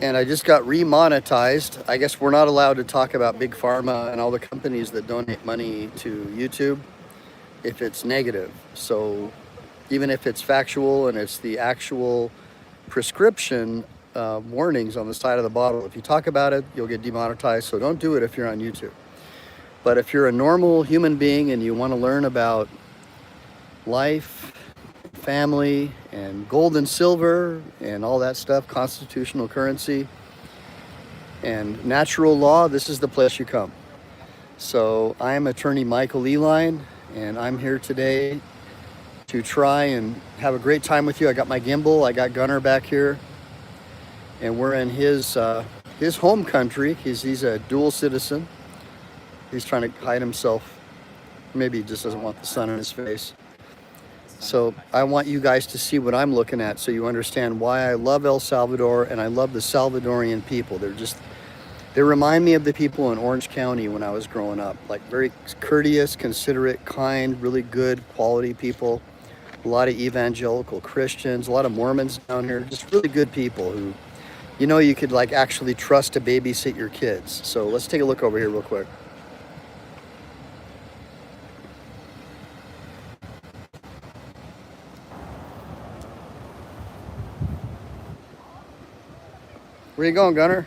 And I just got remonetized. I guess we're not allowed to talk about Big Pharma and all the companies that donate money to YouTube if it's negative. So even if it's factual and it's the actual prescription warnings on the side of the bottle, if you talk about it, you'll get demonetized. So don't do it if you're on YouTube. But if you're a normal human being and you want to learn about life, family, and gold and silver and all that stuff, constitutional currency and natural law, this is the place you come. So I'm attorney Michael Eline, and I'm here today to try and have a great time with you. I got my gimbal, I got Gunnar back here, and we're in his home country. He's a dual citizen. He's trying to hide himself. Maybe he just doesn't want the sun in his face. So I want you guys to see what I'm looking at so you understand why I love El Salvador and I love the Salvadorian people. They remind me of the people in Orange County when I was growing up. Like very courteous, considerate, kind, really good quality people. A lot of evangelical Christians, a lot of Mormons down here. Just really good people who, you know, you could like actually trust to babysit your kids. So let's take a look over here real quick. Where you going, Gunnar?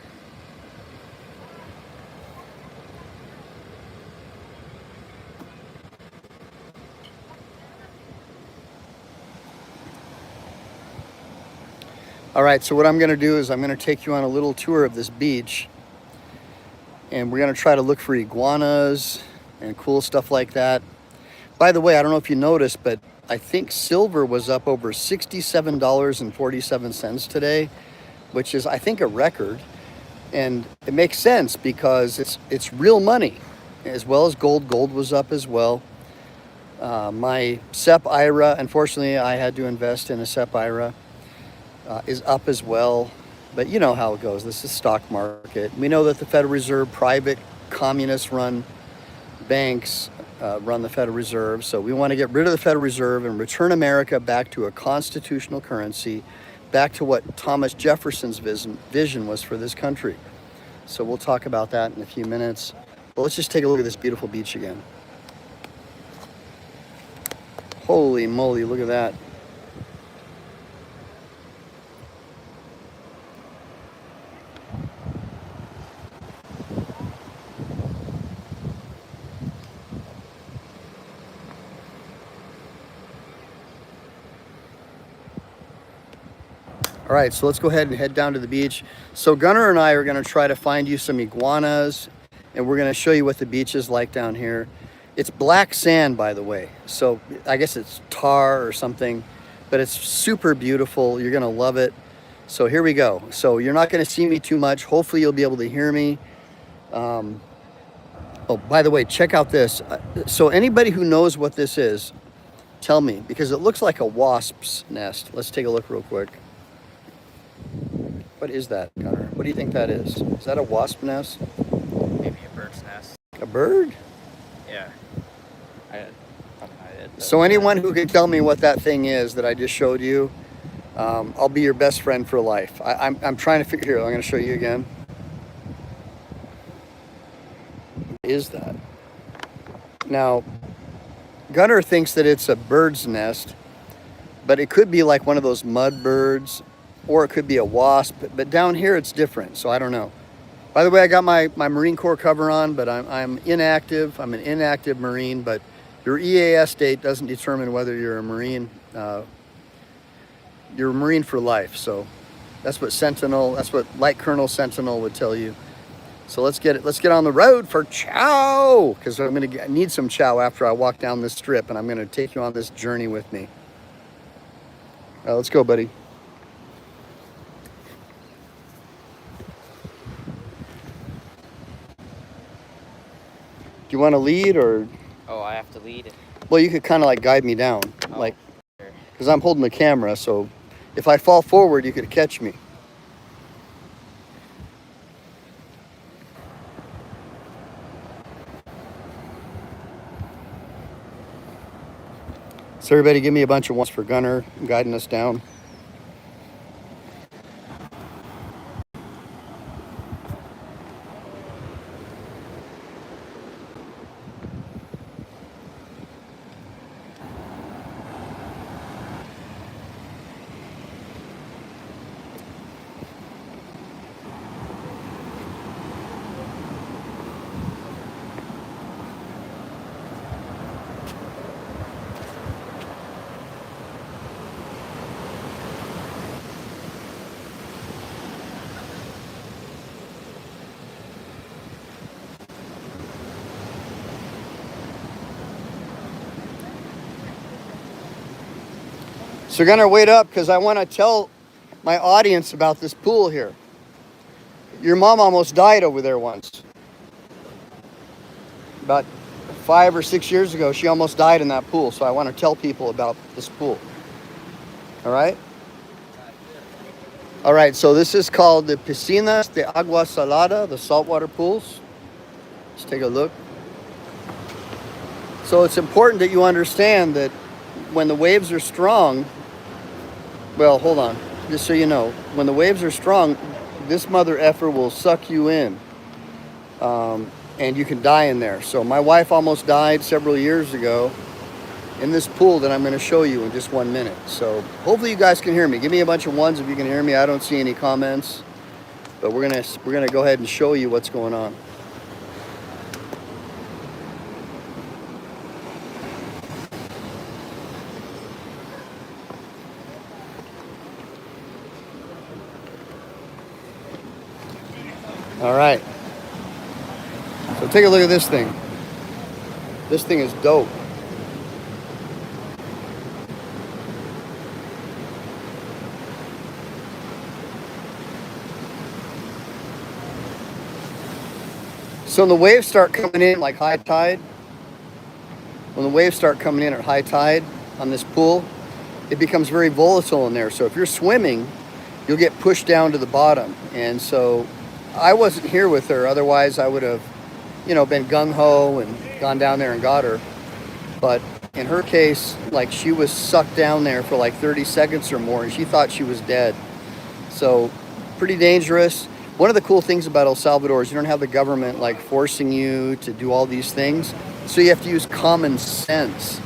All right, so what I'm gonna do is I'm gonna take you on a little tour of this beach, and we're gonna try to look for iguanas and cool stuff like that. By the way, I don't know if you noticed, but I think silver was up over $67.47 today, which is, I think, a record. And it makes sense because it's real money, as well as gold. Gold was up as well. My SEP IRA, unfortunately, I had to invest in a SEP IRA, is up as well. But you know how it goes. This is stock market. We know that the Federal Reserve, private communist-run banks run the Federal Reserve. So we want to get rid of the Federal Reserve and return America back to a constitutional currency, back to what Thomas Jefferson's vision was for this country. So we'll talk about that in a few minutes. But let's just take a look at this beautiful beach again. Holy moly, look at that. All right, so let's go ahead and head down to the beach. So Gunnar and I are gonna try to find you some iguanas, and we're gonna show you what the beach is like down here. It's black sand, by the way. So I guess it's tar or something, but it's super beautiful. You're gonna love it. So here we go. So you're not gonna see me too much. Hopefully you'll be able to hear me. Oh, by the way, check out this. So anybody who knows what this is, tell me, because it looks like a wasp's nest. Let's take a look real quick. What is that, Gunnar? What do you think that is? Is that a wasp nest? Maybe a bird's nest. A bird? Yeah. So anyone who can tell me what that thing is that I just showed you, I'll be your best friend for life. I'm trying to figure here. I'm going to show you again. What is that? Now, Gunnar thinks that it's a bird's nest, but it could be like one of those mud birds, or it could be a wasp, but down here it's different, so I don't know. By the way, I got my Marine Corps cover on, but I'm inactive. I'm an inactive Marine, but your EAS date doesn't determine whether you're a Marine. You're a Marine for life, so that's what Light Colonel Sentinel would tell you. So let's get on the road for chow, because I need some chow after I walk down this strip, and I'm gonna take you on this journey with me. Let's go, buddy. Do you want to lead or? Oh, I have to lead. Well, you could kind of like guide me down, Oh, like, sure. because I'm holding the camera, so if I fall forward, you could catch me. So everybody give me a bunch of ones for Gunnar guiding us down. So we're gonna wait up because I want to tell my audience about this pool here. Your mom almost died over there once. About 5 or 6 years ago, she almost died in that pool. So I want to tell people about this pool. All right? All right, so this is called the Piscinas de Agua Salada, the saltwater pools. Let's take a look. So it's important that you understand that when the waves are strong, well, hold on, just so you know, when the waves are strong, this mother effer will suck you in, and you can die in there. So my wife almost died several years ago in this pool that I'm going to show you in just 1 minute. So hopefully you guys can hear me. Give me a bunch of ones if you can hear me. I don't see any comments, but we're gonna go ahead and show you what's going on. All right. So take a look at this thing. This thing is dope. So when the waves start coming in like high tide, when the waves start coming in at high tide on this pool, it becomes very volatile in there. So if you're swimming, you'll get pushed down to the bottom. And so I wasn't here with her. Otherwise, I would have, been gung-ho and gone down there and got her. But in her case, like, she was sucked down there for like 30 seconds or more, and she thought she was dead. So pretty dangerous. One of the cool things about El Salvador is you don't have the government like forcing you to do all these things. So you have to use common sense.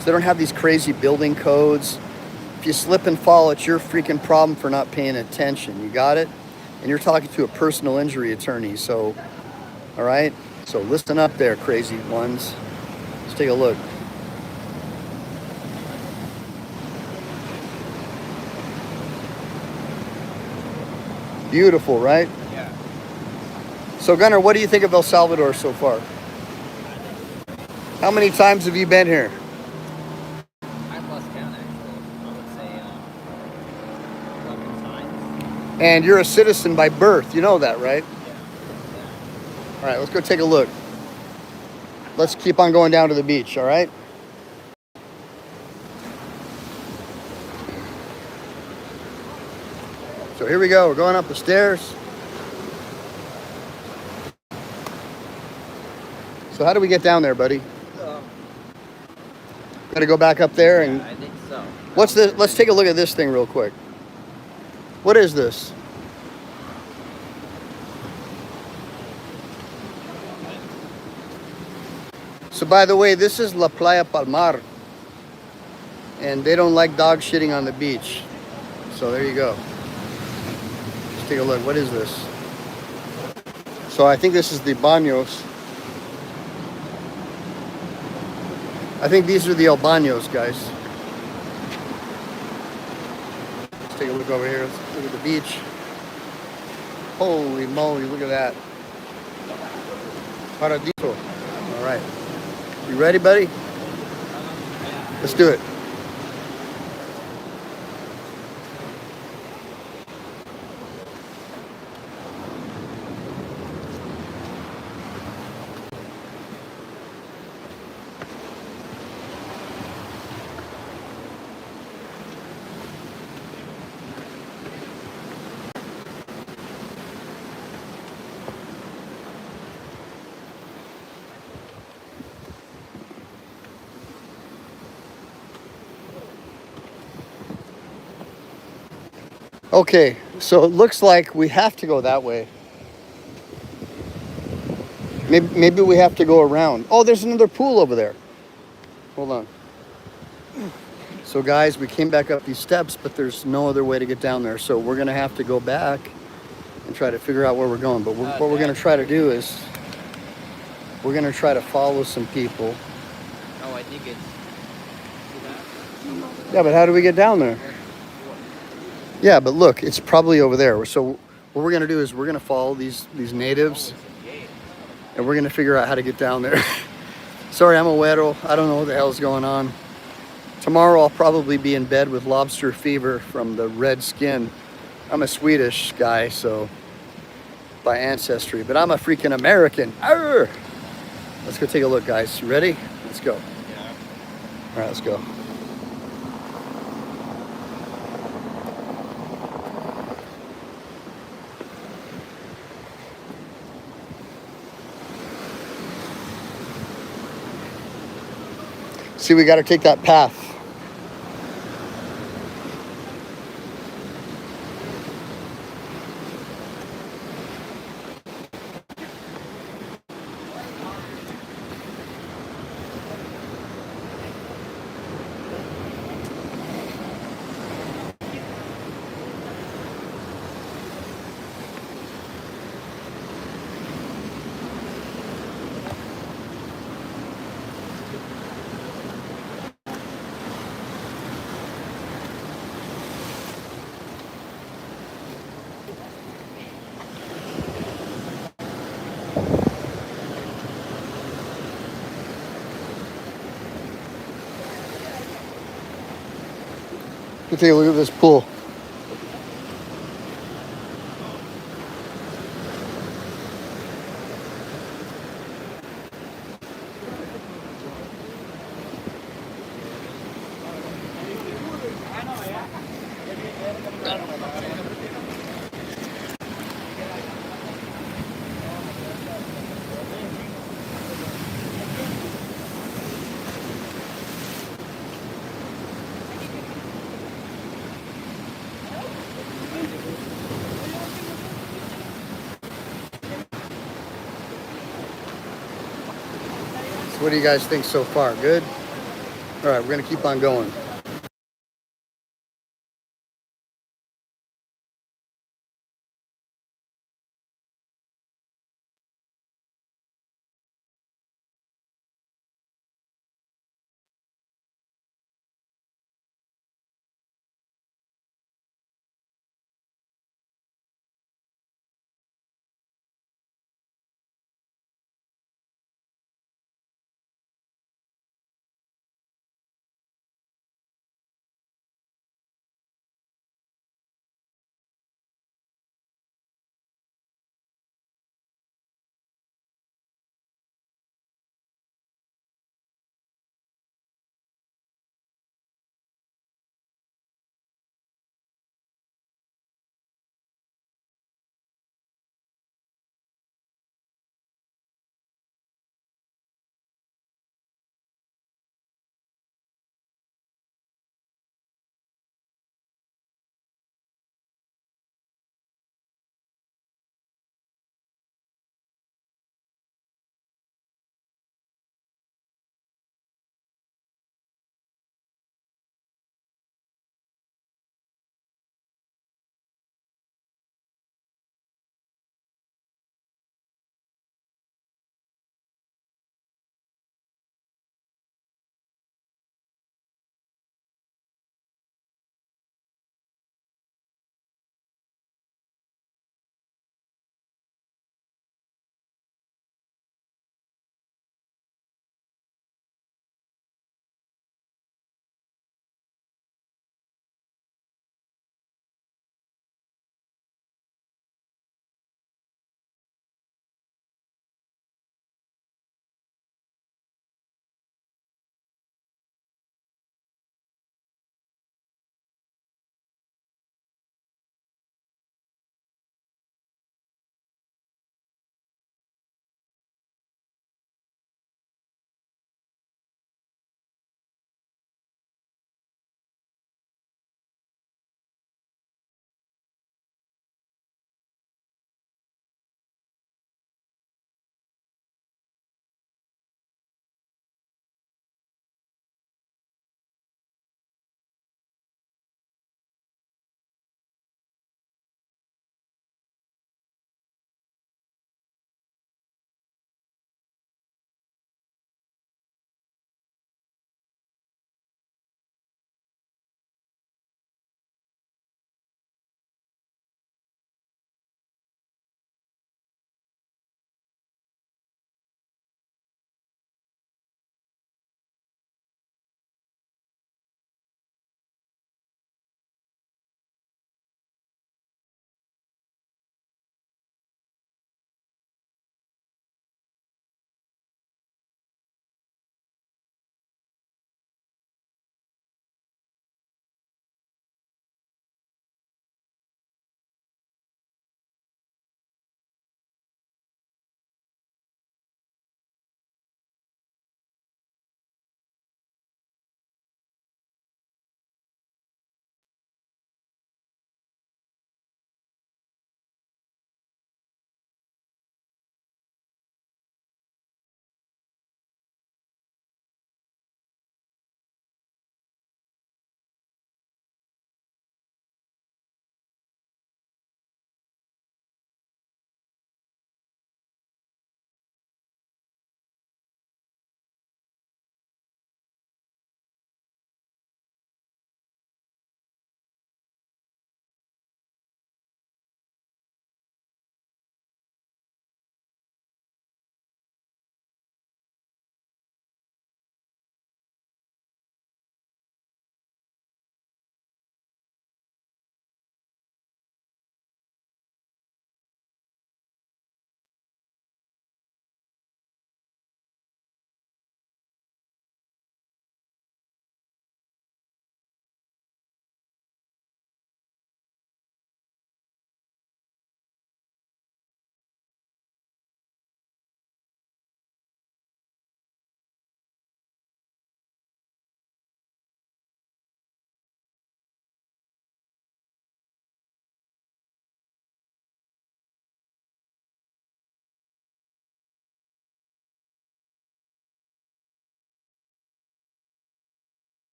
So they don't have these crazy building codes. If you slip and fall, it's your freaking problem for not paying attention. You got it? And you're talking to a personal injury attorney. So, all right? So listen up there, crazy ones. Let's take a look. Beautiful, right? Yeah. So Gunnar, what do you think of El Salvador so far? How many times have you been here? I've lost count, actually. I would say 11 times. And you're a citizen by birth. You know that, right? Yeah. All right, let's go take a look. Let's keep on going down to the beach, all right? So here we go. We're going up the stairs. So how do we get down there, buddy? Got to go back up there and... I think so. What's this? Let's take a look at this thing real quick. What is this? So by the way, this is La Playa Palmar. And they don't like dog shitting on the beach. So there you go. Let's take a look. What is this? So I think this is the baños. I think these are the El Baños, guys. Let's take a look over here. Let's look at the beach. Holy moly, look at that. Paradiso. All right. You ready, buddy? Let's do it. Okay, so it looks like we have to go that way. Maybe we have to go around. Oh, there's another pool over there. Hold on. So guys, we came back up these steps, but there's no other way to get down there. So we're gonna have to go back and try to figure out where we're going. But what we're gonna try to do is we're gonna try to follow some people. Oh, I think it's... See that? Yeah, but how do we get down there? Yeah, but look, it's probably over there. So what we're gonna do is we're gonna follow these natives, and we're gonna figure out how to get down there. Sorry, I'm a güero. I don't know what the hell's going on. Tomorrow I'll probably be in bed with lobster fever from the red skin. I'm a Swedish guy, so by ancestry, but I'm a freaking American. Arr! Let's go take a look, guys. You ready? Let's go. Yeah. All right, let's go. See, we got to take that path. Let's take a look at this pool. So what do you guys think so far? Good? All right, we're going to keep on going.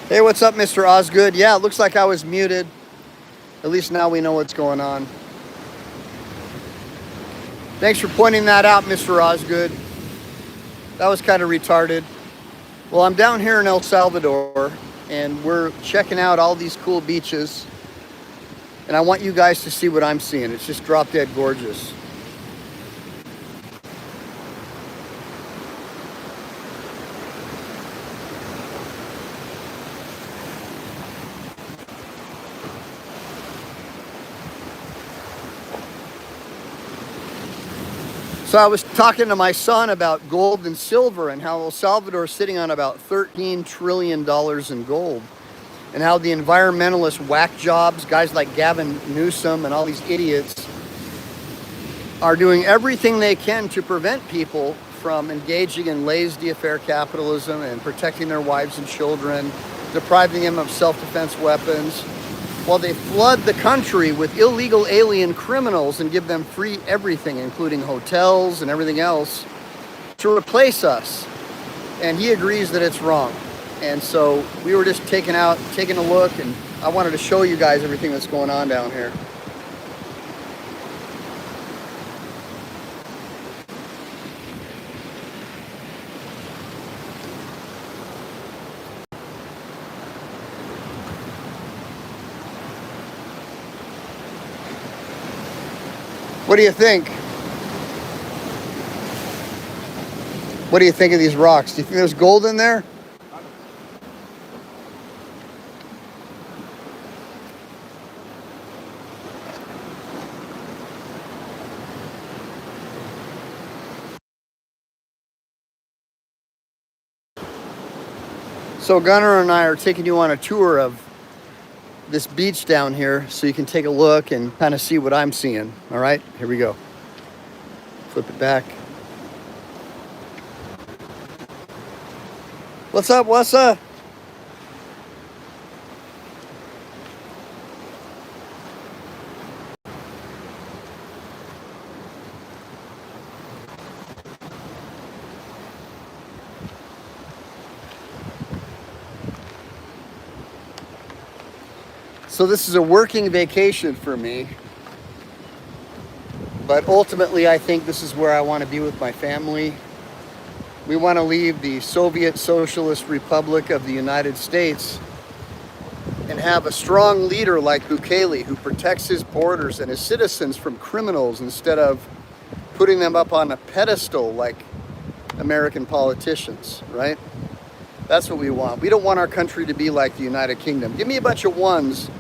Hey, what's up, Mr. Osgood? Yeah, it looks like I was muted. At least now we know what's going on. Thanks for pointing that out, Mr. Osgood. That was kind of retarded. Well, I'm down here in El Salvador, and we're checking out all these cool beaches. And I want you guys to see what I'm seeing. It's just drop dead gorgeous. So I was talking to my son about gold and silver and how El Salvador is sitting on about $13 trillion in gold, and how the environmentalist whack jobs, guys like Gavin Newsom and all these idiots, are doing everything they can to prevent people from engaging in laissez-faire capitalism and protecting their wives and children, depriving them of self-defense weapons, while they flood the country with illegal alien criminals and give them free everything, including hotels and everything else, to replace us. And he agrees that it's wrong. And so we were just taking a look, and I wanted to show you guys everything that's going on down here. What do you think? What do you think of these rocks? Do you think there's gold in there? So Gunnar and I are taking you on a tour of this beach down here so you can take a look and kind of see what I'm seeing. All right, here we go. Flip it back. What's up? What's up? So this is a working vacation for me, but ultimately I think this is where I want to be with my family. We want to leave the Soviet Socialist Republic of the United States and have a strong leader like Bukele who protects his borders and his citizens from criminals instead of putting them up on a pedestal like American politicians, right? That's what we want. We don't want our country to be like the United Kingdom. Give me a bunch of ones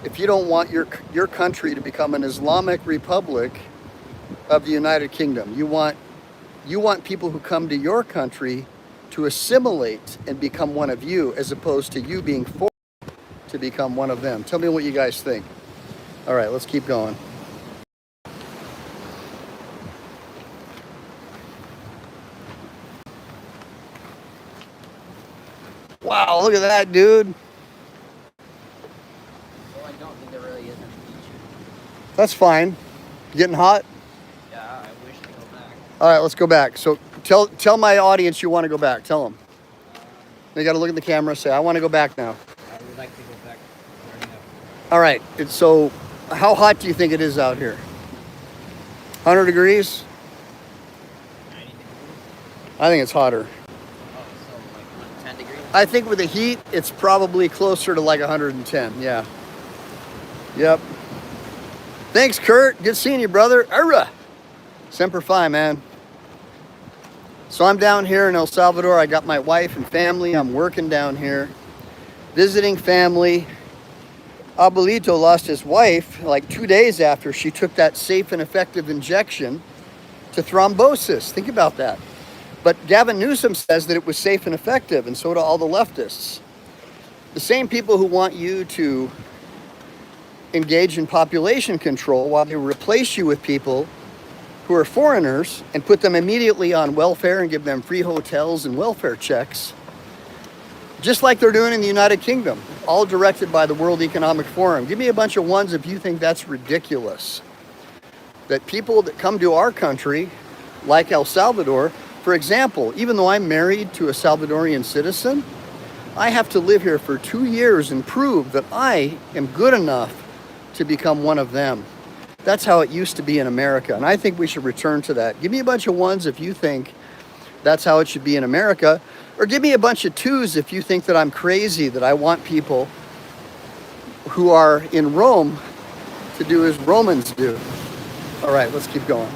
if you don't want your country to become an Islamic Republic of the United Kingdom. You want people who come to your country to assimilate and become one of you, as opposed to you being forced to become one of them. Tell me what you guys think. All right, let's keep going. Wow, look at that, dude. Well, I don't think there really is any beach. That's fine. Getting hot? Yeah, I wish to go back. All right, let's go back. So tell my audience you want to go back. Tell them. They got to look at the camera and say, I want to go back now. I would like to go back. All right. So how hot do you think it is out here? 100 degrees? 90 degrees? I think it's hotter. Oh, so like 10 degrees? I think with the heat, it's probably closer to like 110. Yeah. Yep. Thanks, Kurt. Good seeing you, brother. Arrah. Semper Fi, man. So I'm down here in El Salvador. I got my wife and family. I'm working down here, visiting family. Abuelito lost his wife like 2 days after she took that safe and effective injection to thrombosis. Think about that. But Gavin Newsom says that it was safe and effective, and so do all the leftists. The same people who want you to engage in population control while they replace you with people who are foreigners and put them immediately on welfare and give them free hotels and welfare checks, just like they're doing in the United Kingdom, all directed by the World Economic Forum. Give me a bunch of ones if you think that's ridiculous. That people that come to our country, like El Salvador, for example, even though I'm married to a Salvadorian citizen, I have to live here for 2 years and prove that I am good enough to become one of them. That's how it used to be in America, and I think we should return to that. Give me a bunch of ones if you think that's how it should be in America, or give me a bunch of twos if you think that I'm crazy, that I want people who are in Rome to do as Romans do. All right, let's keep going.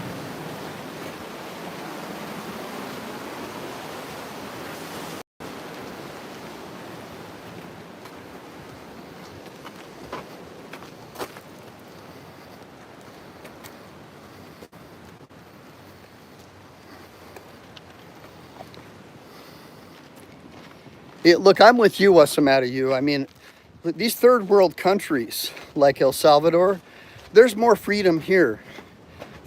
Look, I'm with you, what's the matter you? I mean, these third world countries like El Salvador, there's more freedom here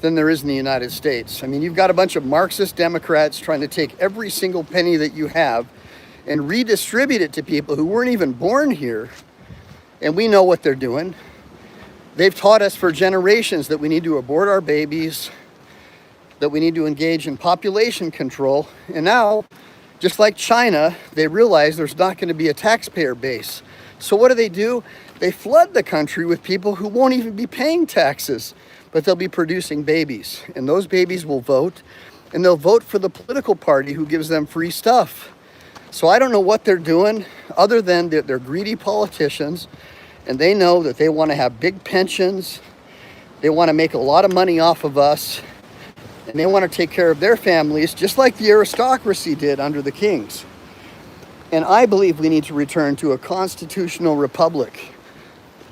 than there is in the United States. I mean, you've got a bunch of Marxist Democrats trying to take every single penny that you have and redistribute it to people who weren't even born here. And we know what they're doing. They've taught us for generations that we need to abort our babies, that we need to engage in population control. And now, just like China, they realize there's not going to be a taxpayer base. So what do? They flood the country with people who won't even be paying taxes, but they'll be producing babies. And those babies will vote, and they'll vote for the political party who gives them free stuff. So I don't know what they're doing other than that they're greedy politicians, and they know that they want to have big pensions. They want to make a lot of money off of us, and they want to take care of their families just like the aristocracy did under the kings. And I believe we need to return to a constitutional republic.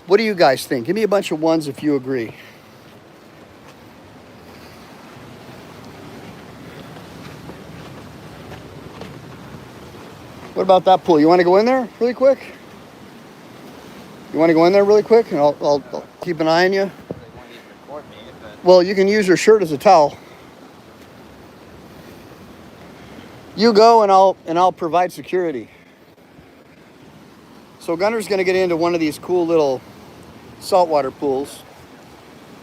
What do you guys think? Give me a bunch of ones if you agree. What about that pool? You want to go in there really quick? You want to go in there really quick, and I'll keep an eye on you? They won't even record me, but Well, you can use your shirt as a towel. You go, and I'll provide security. So Gunner's going to get into one of these cool little saltwater pools.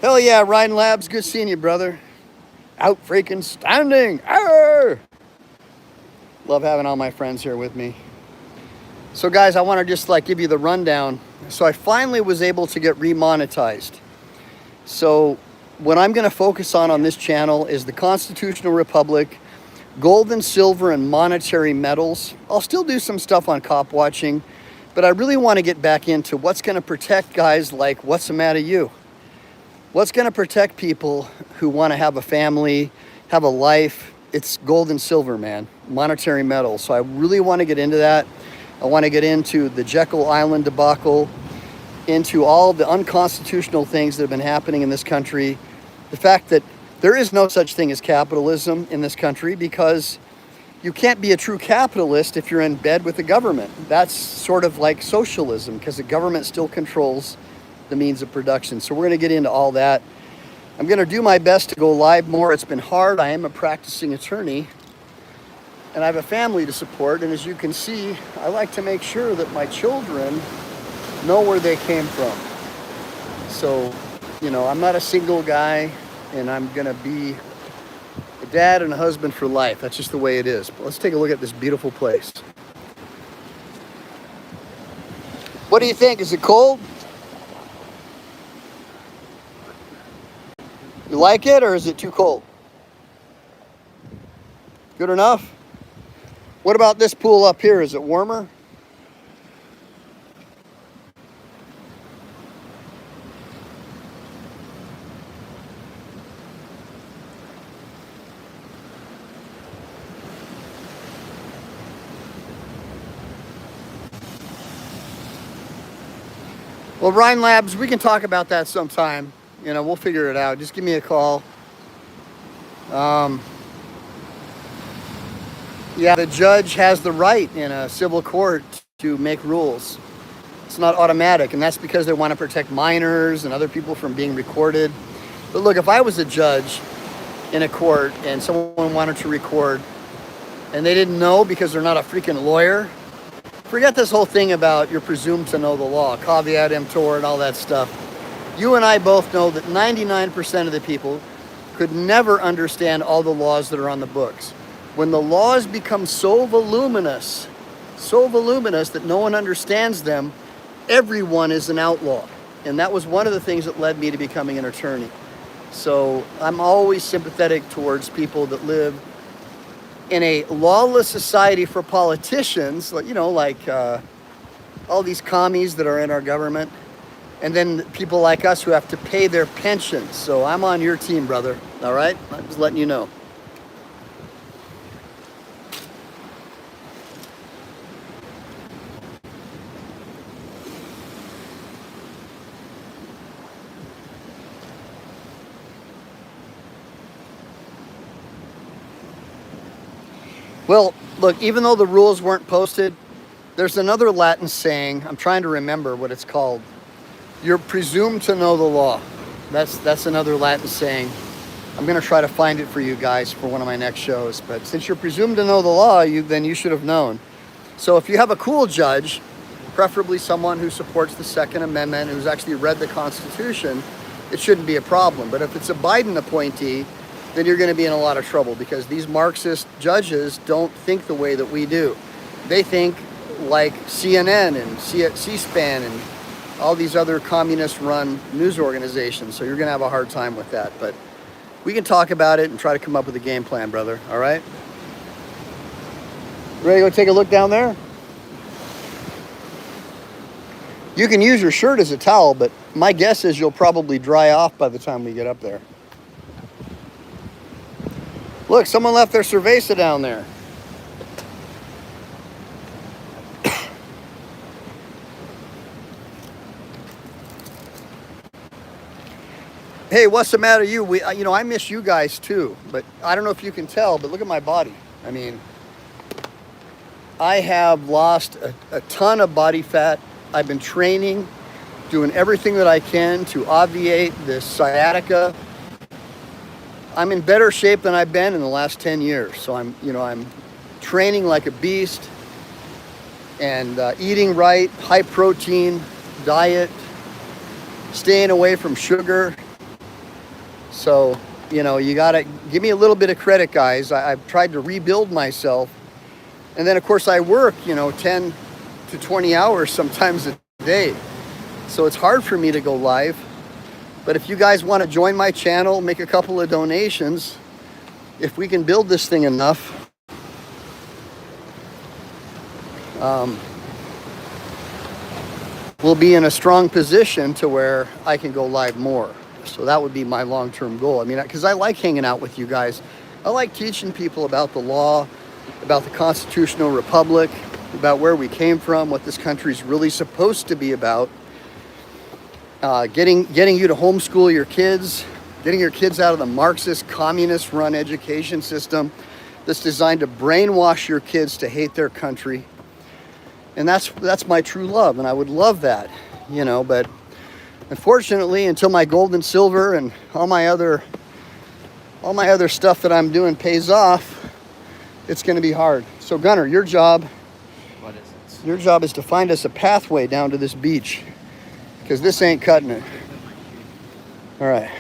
Hell yeah, Riding Labs, good seeing you, brother. Out freaking standing. Arr! Love having all my friends here with me. So guys, I want to just give you the rundown. So I finally was able to get remonetized. So what I'm going to focus on this channel is the Constitutional Republic, gold and silver and monetary metals. I'll still do some stuff on cop watching, but I really want to get back into what's going to protect guys like What's the Matter You? What's going to protect people who want to have a family, have a life? It's gold and silver, man, monetary metals. So I really want to get into that. I want to get into the Jekyll Island debacle, into all the unconstitutional things that have been happening in this country. The fact that there is no such thing as capitalism in this country, because you can't be a true capitalist if you're in bed with the government. That's sort of like socialism, because the government still controls the means of production. So we're going to get into all that. I'm going to do my best to go live more. It's been hard. I am a practicing attorney, and I have a family to support. And as you can see, I like to make sure that my children know where they came from. So, I'm not a single guy, and I'm going to be a dad and a husband for life. That's just the way it is. But let's take a look at this beautiful place. What do you think? Is it cold? You like it, or is it too cold? Good enough? What about this pool up here? Is it warmer? Well, Rhine Labs, we can talk about that sometime. We'll figure it out. Just give me a call. Yeah, the judge has the right in a civil court to make rules. It's not automatic, and that's because they want to protect minors and other people from being recorded. But look, if I was a judge in a court and someone wanted to record and they didn't know because they're not a freaking lawyer, forget this whole thing about you're presumed to know the law, caveat emptor and all that stuff. You and I both know that 99% of the people could never understand all the laws that are on the books. When the laws become so voluminous so voluminous that no one understands them, everyone is an outlaw. And that was one of the things that led me to becoming an attorney. So I'm always sympathetic towards people that live in a lawless society for politicians, like all these commies that are in our government, and then people like us who have to pay their pensions. So I'm on your team, brother. All right? I'm just letting you know. Well, look, even though the rules weren't posted, there's another Latin saying. I'm trying to remember what it's called. You're presumed to know the law. That's another Latin saying. I'm going to try to find it for you guys for one of my next shows. But since you're presumed to know the law, then you should have known. So if you have a cool judge, preferably someone who supports the Second Amendment, who's actually read the Constitution, it shouldn't be a problem. But if it's a Biden appointee, then you're going to be in a lot of trouble, because these Marxist judges don't think the way that we do. They think like CNN and C-SPAN and all these other communist-run news organizations. So you're going to have a hard time with that. But we can talk about it and try to come up with a game plan, brother. All right? Ready to go take a look down there? You can use your shirt as a towel, but my guess is you'll probably dry off by the time we get up there. Look, someone left their cerveza down there. Hey, what's the matter, you? I miss you guys too, but I don't know if you can tell, but look at my body. I mean, I have lost a ton of body fat. I've been training, doing everything that I can to obviate this sciatica. I'm in better shape than I've been in the last 10 years. So I'm training like a beast and eating right, high protein diet, staying away from sugar. So, you gotta give me a little bit of credit, guys. I've tried to rebuild myself. And then of course I work, 10 to 20 hours sometimes a day. So it's hard for me to go live. But if you guys want to join my channel, make a couple of donations, if we can build this thing enough, we'll be in a strong position to where I can go live more. So that would be my long-term goal. I mean, because I like hanging out with you guys. I like teaching people about the law, about the constitutional republic, about where we came from, what this country's really supposed to be about. Getting you to homeschool your kids, getting your kids out of the Marxist, communist-run education system that's designed to brainwash your kids to hate their country. And that's my true love, and I would love that, but unfortunately, until my gold and silver and all my other stuff that I'm doing pays off, it's going to be hard. So Gunnar, your job is to find us a pathway down to this beach, because this ain't cutting it. All right.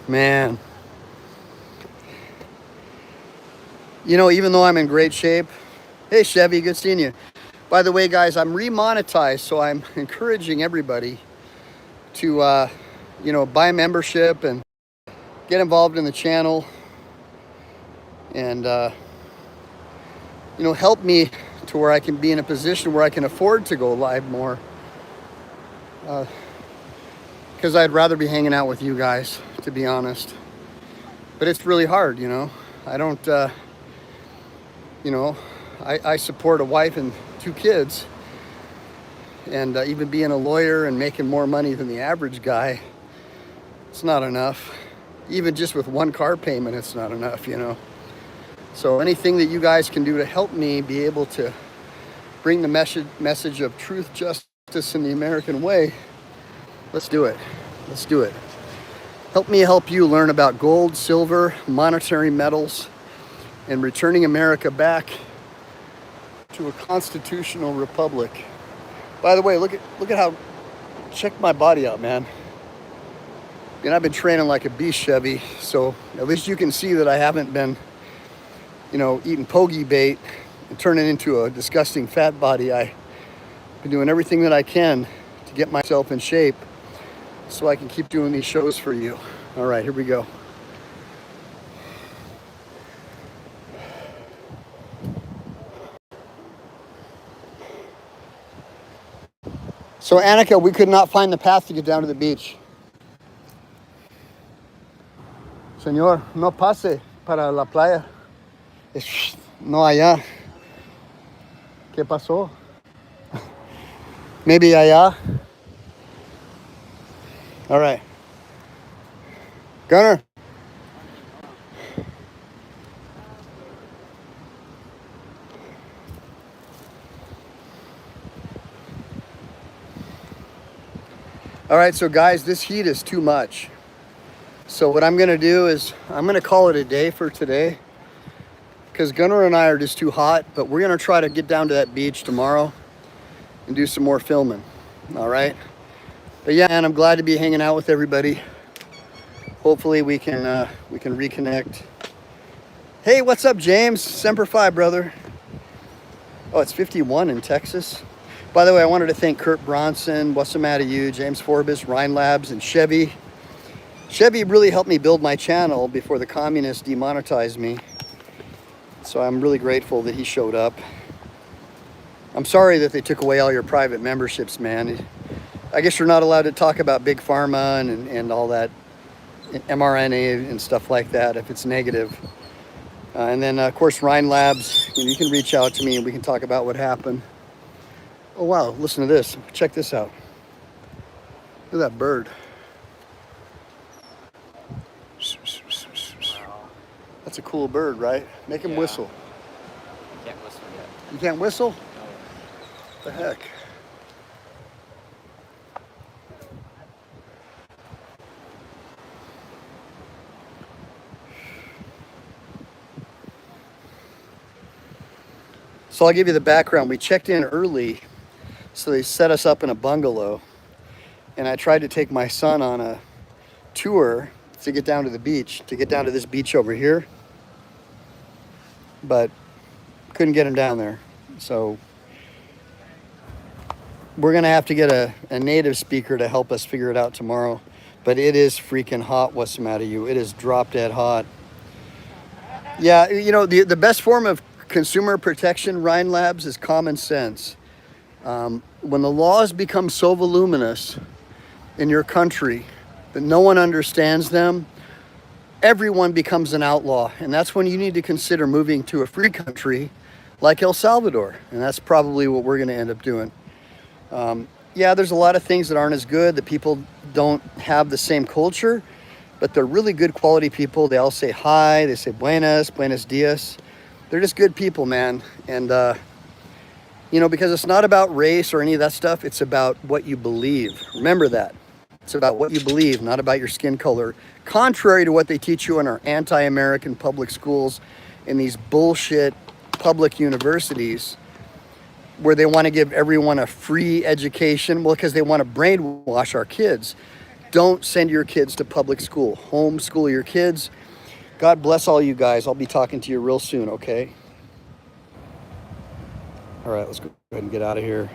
Man. Even though I'm in great shape. Hey, Chevy, good seeing you. By the way, guys, I'm remonetized, so I'm encouraging everybody to, buy a membership and get involved in the channel and, help me to where I can be in a position where I can afford to go live more. Because I'd rather be hanging out with you guys, to be honest. But it's really hard, I don't, I support a wife and 2 kids, and even being a lawyer and making more money than the average guy, it's not enough. Even just with 1 car payment, it's not enough, So anything that you guys can do to help me be able to bring the message of truth, justice, in the American way, let's do it. Let's do it. Help me help you learn about gold, silver, monetary metals, and returning America back to a constitutional republic. By the way, look at how, check my body out, man. And I've been training like a beast, Chevy, so at least you can see that I haven't been, you know, eating pogey bait and turning into a disgusting fat body. I've been doing everything that I can to get myself in shape so I can keep doing these shows for you. All right, here we go. So Annika, we could not find the path to get down to the beach. Señor, no pase para la playa. No allá. ¿Qué pasó? Maybe allá. All right. Gunner. All right, so guys, this heat is too much. So what I'm gonna do is I'm gonna call it a day for today because Gunnar and I are just too hot, but we're gonna try to get down to that beach tomorrow and do some more filming, all right? But yeah, and I'm glad to be hanging out with everybody. Hopefully we can reconnect. Hey, what's up, James? Semper Fi, brother. Oh, it's 51 in Texas. By the way, I wanted to thank Kurt Bronson, What's the Matter You, James Forbes, Rhine Labs, and Chevy. Chevy really helped me build my channel before the communists demonetized me. So I'm really grateful that he showed up. I'm sorry that they took away all your private memberships, man. I guess you're not allowed to talk about big pharma and all that mRNA and stuff like that if it's negative. And then, of course, Rhine Labs, you can reach out to me and we can talk about what happened. Oh, wow, listen to this. Check this out. Look at that bird. That's a cool bird, right? Make him whistle. Can't whistle yet. You can't whistle? No. What the heck? So I'll give you the background. We checked in early, so they set us up in a bungalow. And I tried to take my son on a tour to get down to the beach, to get down to this beach over here. But couldn't get him down there. So we're gonna have to get a native speaker to help us figure it out tomorrow. But it is freaking hot, what's the matter you? It is drop dead hot. Yeah, you know, the best form of consumer protection, Rhine Labs, is common sense. When the laws become so voluminous in your country that no one understands them, everyone becomes an outlaw. And that's when you need to consider moving to a free country like El Salvador. And that's probably what we're gonna end up doing. Yeah, there's a lot of things that aren't as good, that people don't have the same culture, but they're really good quality people. They all say hi, they say buenos dias. They're just good people, man. And, you know, because it's not about race or any of that stuff, it's about what you believe. Remember that. It's about what you believe, not about your skin color. Contrary to what they teach you in our anti-American public schools in these bullshit public universities where they want to give everyone a free education. Well, because they want to brainwash our kids. Don't send your kids to public school. Homeschool your kids. God bless all you guys. I'll be talking to you real soon, okay? All right, let's go ahead and get out of here.